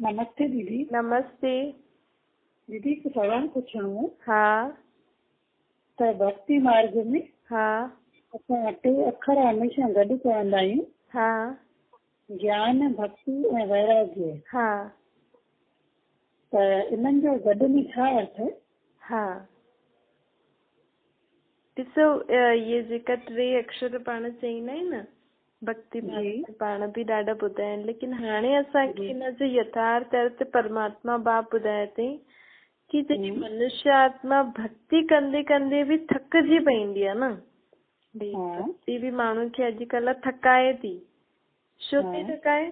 नमस्ते दीदी। नमस्ते दीदी हिकु सवाल पुछणो हो। हाँ त भक्ति मार्ग में हाँ असां टे अखर हमेशह गॾु चवंदा आहियूं, हाँ ज्ञान, भक्ति ऐं वैराग्य। हाँ त इन्हनि जो गॾु में छा अर्थ है? हाँ ॾिसो, ये जेका टे अक्षर पाण चईंदा आहियूं न, भक्ति मार्ग में पाण बि ॾाढा ॿुधा आहिनि, लेकिन हाणे असांखे हिन जो यथार्थ अर्थ परमात्मा बाप ॿुधाए अथई कि जॾहिं मनुष्य आत्मा भक्ति कंदे कंदे बि थकिजी पईंदी आहे न, भक्ति बि माण्हुनि खे अॼुकल्ह थकाए थी। छो थी थकाए?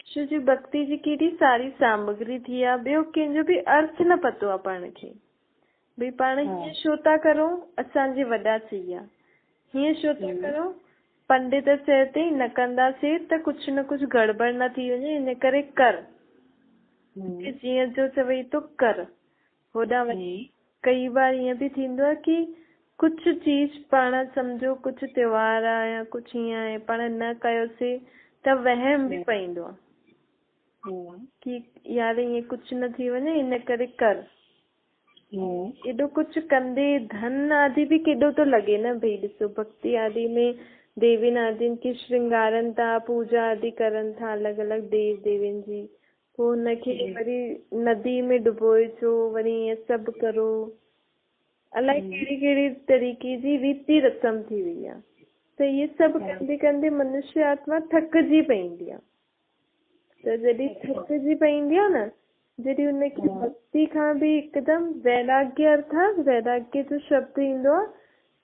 छो जो भक्ति जी केॾी सारी सामग्री थी आहे, ॿियो कंहिंजो बि अर्थ न पतो आहे पाण खे। भई पाण हीअं छो था करूं, असांजे वॾा चई आहे हीअं छो था करूं, पंडित चए थई न कंदासीं त कुझु न कुझु गड़बड़ न थी वञे, इन करे कर, जीअं जो चवई तो कर। होॾां वञी कई बार ईअं बि थींदो आहे कि कुझु चीज पाण सम्झो कुझु त्योहार आहे या कुझु ईअं आहे, पाण न कयोसीं त वहम बि पईंदो आहे कि यार ईअं कुझु न थी वञे, इन करे कर। एॾो कुझु कंदे धन आदि बि केॾो थो लॻे न। भई ॾिसो, भक्ति आदि में देवीन आदिन खे श्रृंगारनि था, पूजा आदि करनि था अलॻि अलॻि देव देवियुनि जी, पोइ हुनखे वरी नदी में डुबोए छो, वरी ईअं सभु करो, अलाए कहिड़ी कहिड़ी तरीक़े जी रीति रस्म थी वई आहे। त इहे सभु कंदे कंदे मनुष्य आत्मा थकिजी पईंदी आहे। त जॾहिं थकिजी पईंदी आहे न, जॾहिं हुनखे भक्ति खां बि हिकदमि वैराग्य, अर्थात वैराग्य जो शब्द ईंदो आहे।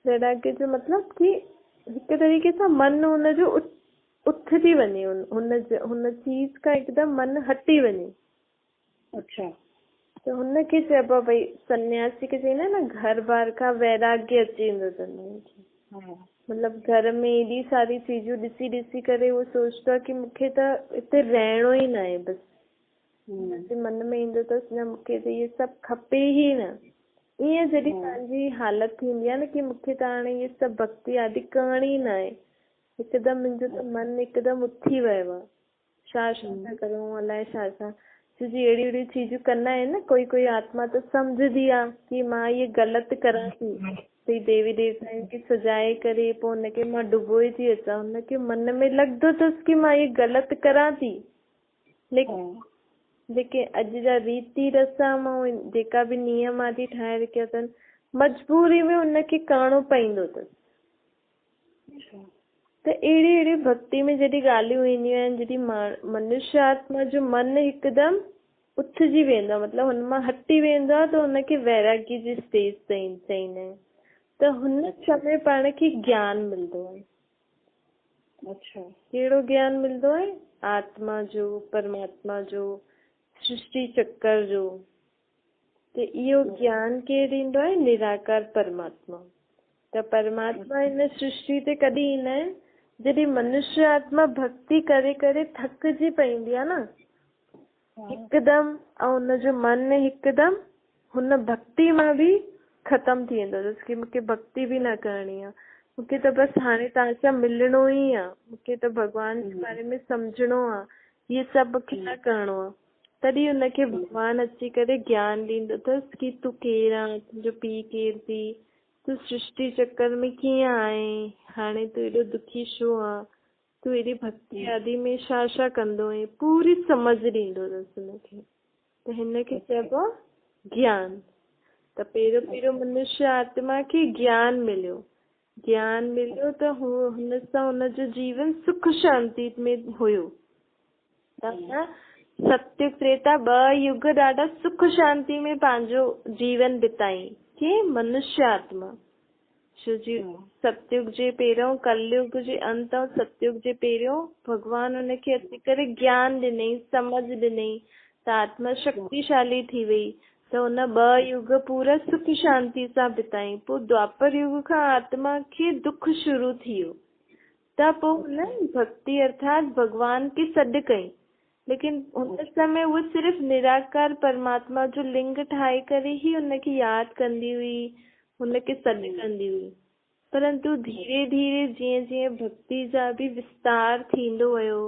वैराग्य जो मतिलब कि हिकु तरीक़े सां मन हुनजो उथजी वञे, हुन चीज खां हिकदमि मन हटी वञे। अच्छा, त हुनखे चइबो आहे भई सन्यासी खे चईंदा न, घर बार खां वैराग्य अची वेंदो अथनि। मतलब घर में एॾी सारी चीजूं ॾिसी ॾिसी करे उहो सोचतो आहे कि मूंखे त हिते रहणो ई न आहे, बसि मन में ईंदो अथसि न मूंखे त इहे सभु खपे ई न। ईअं जॾहिं तव्हांजी हालत थींदी आहे न कि मूंखे त हाणे इहे सभु भक्ति आदि करणी ई न आहे, हिकदमि मुंहिंजो त मन हिकदमि उथी वियो आहे, छा था करूं, अलाए छा छा। छो जी अहिड़ी अहिड़ी चीजूं कंदा आहिनि न, कोई कोई आत्मा त सम्झदी आहे कि मां इहे ग़लति करां थी, भई देवी देवताउनि खे सजाए करे पोइ हुनखे मां डुबोए थी अचां, हुनखे मन में लॻंदो अथसि कि मां इहे ग़लति करां थी, लेकिन जेके अॼु जा रीति रस्म ऐं जेका बि नियम आदि ठाहे रखिया अथनि, मजबूरी में हुनखे करिणो पईंदो अथसि। त अहिड़ी अहिड़ी भक्ति में जॾहिं ॻाल्हियूं ईंदियूं आहिनि, जॾहिं मनुष्य आत्मा जो मन हिकदमि उथजी वेंदो आहे, मतिलबु हुन मां हटी वेंदो आहे, त हुनखे वैराग्य जी स्टेज चईंदा आहिनि। त हुन समय पाण खे ज्ञान मिलंदो आहे। अच्छा, कहिड़ो ज्ञान मिलंदो आहे? आत्मा जो, परमात्मा जो, सृष्टि चक्कर जो। त इहो ज्ञान केरु ॾींदो आहे? निराकार परमात्मा। त परमात्मा हिन सृष्टि ते कॾहिं ईंदा आहिनि? जॾहिं मनुष्य आत्मा भक्ति करे करे थकिजी पईंदी आहे न हिकदमि, ऐं हुनजो मन हिकदमि हुन भक्ति मां बि ख़तम थी वेंदो अथसि कि मूंखे भक्ति बि न करणी आहे, मूंखे त बसि हाणे तव्हां सां मिलणो ई आहे, मूंखे त भॻवान जे बारे में सम्झणो आहे, इहे सभु मूंखे न करिणो आहे। तॾहिं हुनखे भॻवानु अची करे ज्ञान ॾींदो अथसि कि तूं केरु आहे, तुंहिंजो पीउ केरु थी, तूं सृष्टि चक्कर में कीअं आहे, हाणे तूं एॾो दुखी छो आहे, तूं एॾी भक्ति आदि में छा छा कंदो आहे, पूरी समझ ॾींदो अथसि हुनखे। त हिनखे चइबो आहे ज्ञान। त पहिरियों पहिरियों मनुष्य आत्मा खे ज्ञान मिलियो त हुन सां हुनजो जीवन सुख शांति में हुयो। सत्युग त्रेता 2 युग ॾाढा सुख शांति में पंहिंजो जीवन बिताई के मनुष्य आत्मा। छो जी सत्युग जे पहिरियों, कलयुग जे अंत ऐं सत्युग जे पहिरियों भॻवानु हुनखे अची करे ज्ञान ॾिनई, समझ ॾिनई, त आत्मा शक्तिशाली थी वई। त हुन 2 युग पूरा सुख शांति सां बिताई। पोइ द्वापर युग खां आत्मा खे दुख शुरू थी वियो, त पोइ हुन भक्ति अर्थात भॻवान खे सॾु कई, लेकिन उन समय वो सिर्फ़ निराकार परमात्मा जो लिंग ठाहे करे ही हुनखे यादि कंदी हुई, हुनखे सॾु कंदी हुई। परंतु धीरे धीरे जीअं जीअं भक्ति जा बि विस्तार थींदो वियो,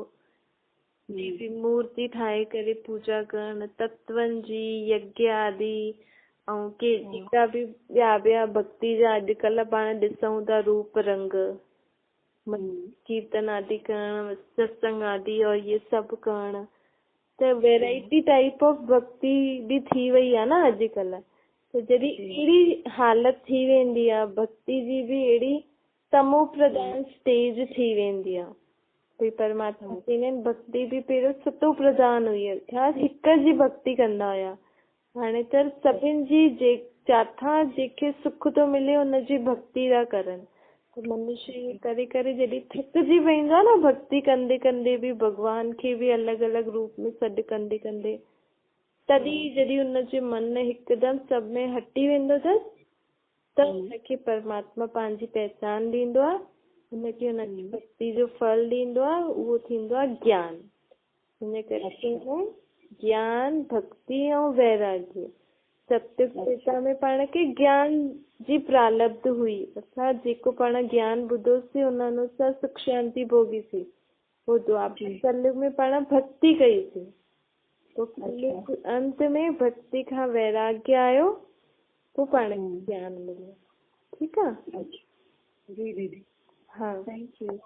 जी मूर्ति ठाहे करे पूजा करण, तत्वनि जी यज्ञ आदि ऐं के जेका बि ॿिया भक्ति जा अॼुकल्ह पाण ॾिसूं था रूप रंग, कीर्तन आदि करण, सत्संग आदि और ये सभु करण, त वैरायटी टाइप ऑफ भक्ति बि थी वई आहे न अॼुकल्ह। त जॾहिं अहिड़ी हालत थी वेंदी आहे भक्ति जी बि अहिड़ी समूह प्रधान स्टेज थी वेंदी आहे। भई परमात्मा चवंदा आहिनि भक्ति बि पहिरियों सतो प्रधान हुई, अर्थात हिक जी भक्ति कंदा हुया। हाणे त सभिनि जी जिथां जेके सुख थो मिले उनजी भक्ति था करनि। त मनुष्य करे करे जॾहिं थकिजी पवंदो आहे न भक्ति कंदे कंदे बि, भॻवान खे बि अलॻि अलॻि रूप में सॾु कंदे कंदे, तॾहिं जॾहिं हुनजे मन हिकदमि सभ में हटी वेंदो अथसि त हुनखे परमात्मा पंहिंजी पहचान ॾींदो आहे, हुनखे हुनजी भक्ति जो फल ॾींदो आहे, उहो थींदो आहे ज्ञान। हिन करे ज्ञान, भक्ति ऐं वैराग्य सत्युग त्रेता में पाण खे ज्ञान जी प्रारब्ध हुई, अर्थात जेको पाण ज्ञान ॿुधोसीं हुन अनुसार सुख शांति भोगीसीं। पोइ द्वापर कलयुग में पाण भक्ति कईसीं, तो कलयुग अंत में भक्ति खां वैराग्य आयो, पोइ पाण खे ज्ञान मिलियो। ठीकु आहे? जी दीदी, हाँ थैंक यू।